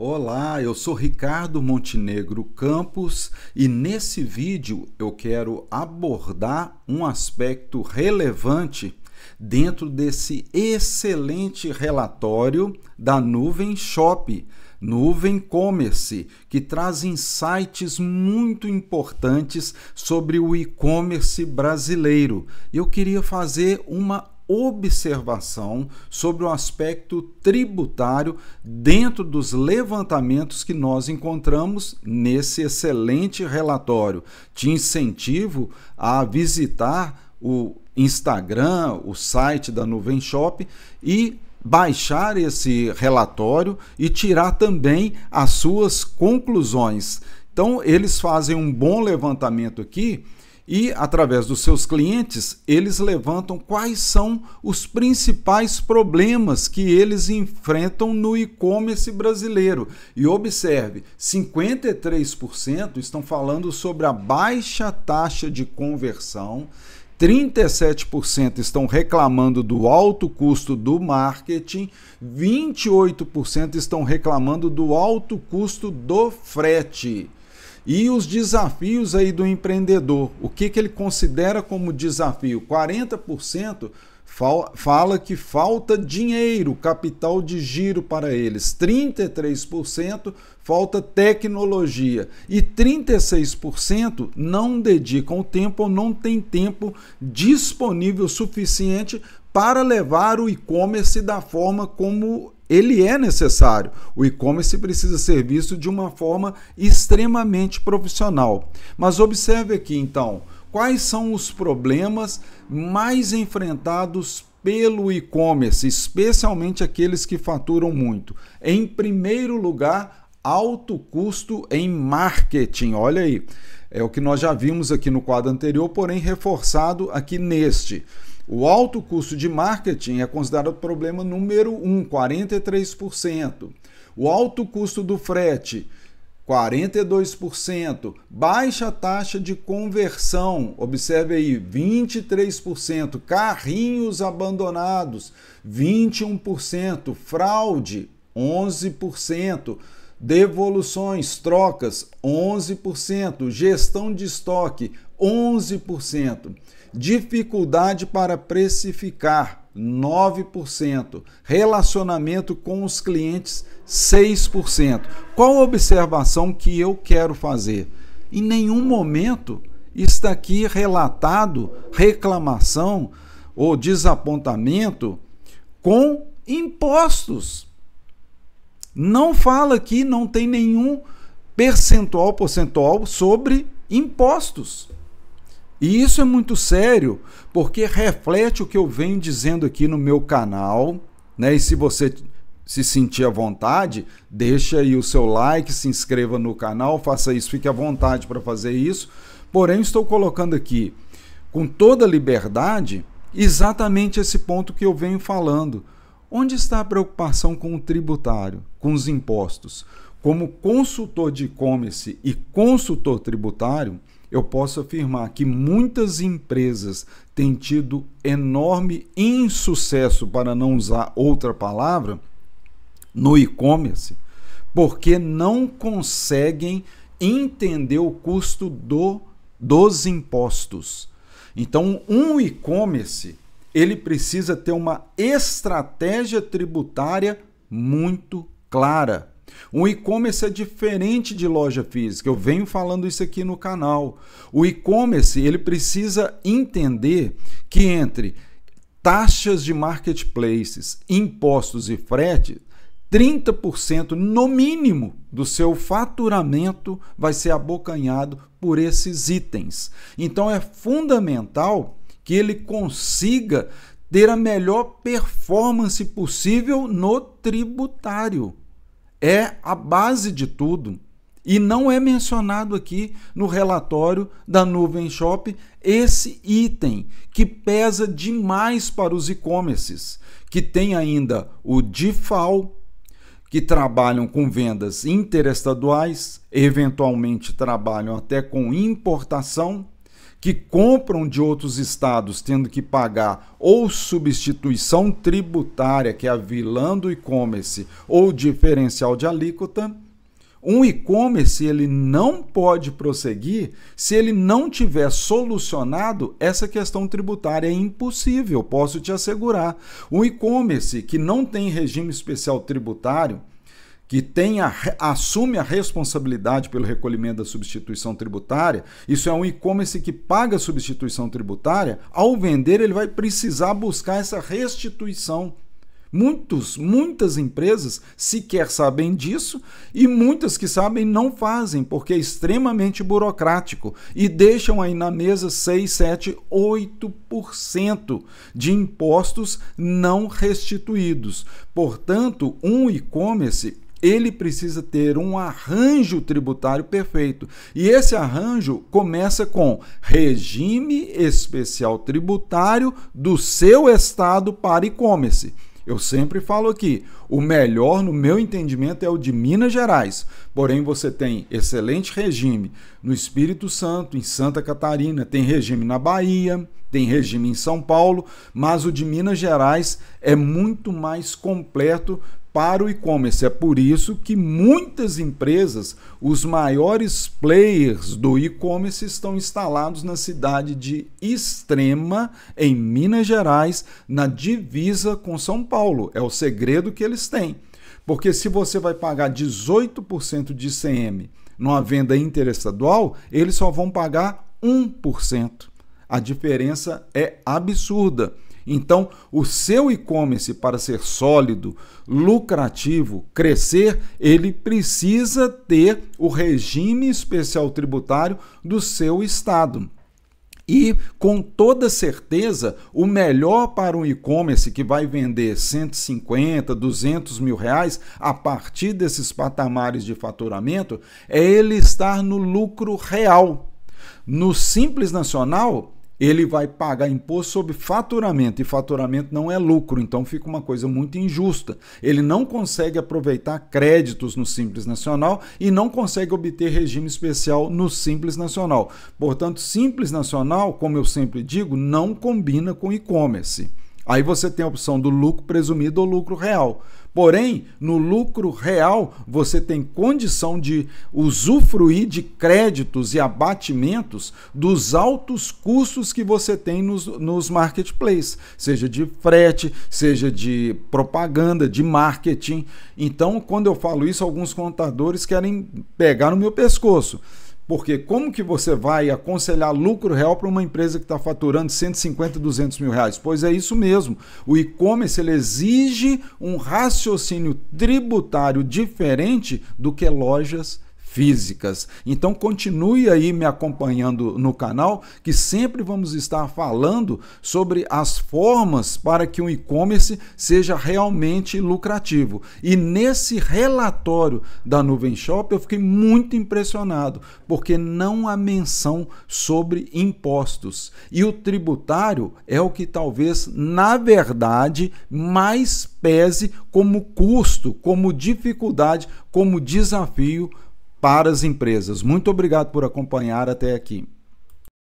Olá, eu sou Ricardo Montenegro Campos e nesse vídeo eu quero abordar um aspecto relevante dentro desse excelente relatório da Nuvem Shop, Nuvem Commerce, que traz insights muito importantes sobre o e-commerce brasileiro. Eu queria fazer uma observação sobre o aspecto tributário dentro dos levantamentos que nós encontramos nesse excelente relatório. Te incentivo a visitar o Instagram, o site da Nuvem Shop e baixar esse relatório e tirar também as suas conclusões. Então, eles fazem um bom levantamento aqui e, através dos seus clientes, eles levantam quais são os principais problemas que eles enfrentam no e-commerce brasileiro. E observe, 53% estão falando sobre a baixa taxa de conversão, 37% estão reclamando do alto custo do marketing, 28% estão reclamando do alto custo do frete. E os desafios aí do empreendedor, o que ele considera como desafio? 40% fala que falta dinheiro, capital de giro para eles, 33% falta tecnologia e 36% não dedicam tempo ou não tem tempo disponível suficiente para levar o e-commerce da forma como ele é necessário. O e-commerce precisa ser visto de uma forma extremamente profissional. Mas observe aqui, então, quais são os problemas mais enfrentados pelo e-commerce, especialmente aqueles que faturam muito. Em primeiro lugar, alto custo em marketing. Olha aí, é o que nós já vimos aqui no quadro anterior, porém reforçado aqui neste. O alto custo de marketing é considerado o problema número 1, 43%. O alto custo do frete, 42%. Baixa taxa de conversão, observe aí, 23%. Carrinhos abandonados, 21%. Fraude, 11%. Devoluções, trocas, 11%. Gestão de estoque, 11%. Dificuldade para precificar, 9%. Relacionamento com os clientes, 6%. Qual a observação que eu quero fazer? Em nenhum momento está aqui relatado reclamação ou desapontamento com impostos. Não fala aqui, não tem nenhum percentual sobre impostos. E isso é muito sério, porque reflete o que eu venho dizendo aqui no meu canal, né? E se você se sentir à vontade, deixa aí o seu like, se inscreva no canal, faça isso, fique à vontade para fazer isso. Porém, estou colocando aqui, com toda liberdade, exatamente esse ponto que eu venho falando. Onde está a preocupação com o tributário, com os impostos? Como consultor de e-commerce e consultor tributário, eu posso afirmar que muitas empresas têm tido enorme insucesso, para não usar outra palavra, no e-commerce, porque não conseguem entender o custo dos impostos. Então, um e-commerce, ele precisa ter uma estratégia tributária muito clara. Um e-commerce é diferente de loja física, eu venho falando isso aqui no canal. O e-commerce, ele precisa entender que entre taxas de marketplaces, impostos e frete, 30% no mínimo do seu faturamento vai ser abocanhado por esses itens. Então é fundamental que ele consiga ter a melhor performance possível no tributário. É a base de tudo. E não é mencionado aqui no relatório da Nuvem Shop esse item que pesa demais para os e-commerces, que tem ainda o DIFAL, que trabalham com vendas interestaduais, eventualmente trabalham até com importação, que compram de outros estados tendo que pagar ou substituição tributária, que é a vilã do e-commerce, ou diferencial de alíquota, um e-commerce ele não pode prosseguir se ele não tiver solucionado essa questão tributária. É impossível, posso te assegurar. Um e-commerce que não tem regime especial tributário, que assume a responsabilidade pelo recolhimento da substituição tributária, isso é um e-commerce que paga a substituição tributária, ao vender ele vai precisar buscar essa restituição. Muitas empresas sequer sabem disso e muitas que sabem não fazem, porque é extremamente burocrático e deixam aí na mesa 6, 7, 8% de impostos não restituídos. Portanto, um e-commerce ele precisa ter um arranjo tributário perfeito. E esse arranjo começa com regime especial tributário do seu estado para e-commerce. Eu sempre falo aqui, o melhor, no meu entendimento, é o de Minas Gerais. Porém, você tem excelente regime no Espírito Santo, em Santa Catarina, tem regime na Bahia, tem regime em São Paulo, mas o de Minas Gerais é muito mais completo para o e-commerce. É por isso que muitas empresas, os maiores players do e-commerce, estão instalados na cidade de Extrema, em Minas Gerais, na divisa com São Paulo. É o segredo que eles têm. Porque se você vai pagar 18% de ICM numa venda interestadual, eles só vão pagar 1%. A diferença é absurda. Então, o seu e-commerce, para ser sólido, lucrativo, crescer, ele precisa ter o regime especial tributário do seu estado. E, com toda certeza, o melhor para um e-commerce que vai vender 150, 200 mil reais a partir desses patamares de faturamento é ele estar no lucro real. No Simples Nacional, ele vai pagar imposto sobre faturamento, e faturamento não é lucro, então fica uma coisa muito injusta. Ele não consegue aproveitar créditos no Simples Nacional e não consegue obter regime especial no Simples Nacional. Portanto, Simples Nacional, como eu sempre digo, não combina com e-commerce. Aí você tem a opção do lucro presumido ou lucro real. Porém, no lucro real, você tem condição de usufruir de créditos e abatimentos dos altos custos que você tem nos marketplaces, seja de frete, seja de propaganda, de marketing. Então, quando eu falo isso, alguns contadores querem pegar no meu pescoço. Porque como que você vai aconselhar lucro real para uma empresa que está faturando 150, 200 mil reais? Pois é isso mesmo. O e-commerce ele exige um raciocínio tributário diferente do que lojas físicas. Então continue aí me acompanhando no canal, que sempre vamos estar falando sobre as formas para que um e-commerce seja realmente lucrativo. E nesse relatório da Nuvem Shop eu fiquei muito impressionado, porque não há menção sobre impostos. E o tributário é o que talvez, na verdade, mais pese como custo, como dificuldade, como desafio para as empresas. Muito obrigado por acompanhar até aqui.